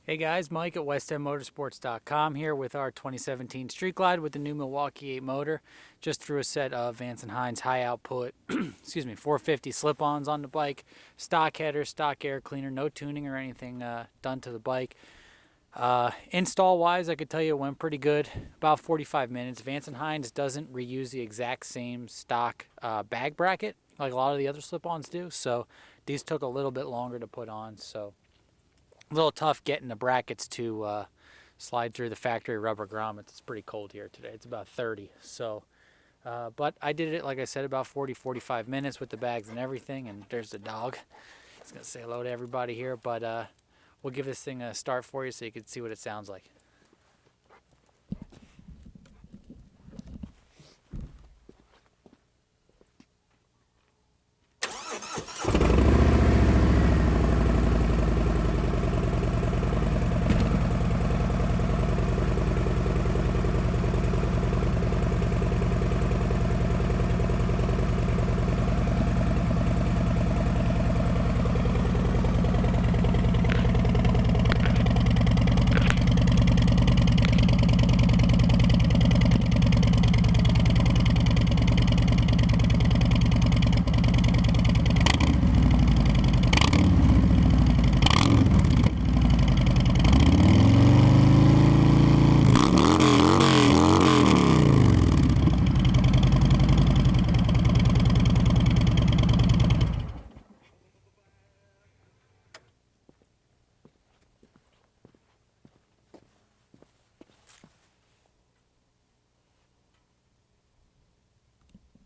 Hey guys, Mike at westendmotorsports.com here with our 2017 Street Glide with the new Milwaukee 8 motor. Just threw a set of Vance and Hines high output, excuse me, 450 slip-ons on the bike, stock header, stock air cleaner, no tuning or anything done to the bike. Install wise, I could tell you it went pretty good, about 45 minutes. Vance and Hines doesn't reuse the exact same stock bag bracket like a lot of the other slip-ons do, so these took a little bit longer to put on. So a little tough getting the brackets to slide through the factory rubber grommets. It's pretty cold here today. It's about 30. But I did it, like I said, about 40-45 minutes with the bags and everything. And there's the dog. He's going to say hello to everybody here. But we'll give this thing a start for you so you can see what it sounds like.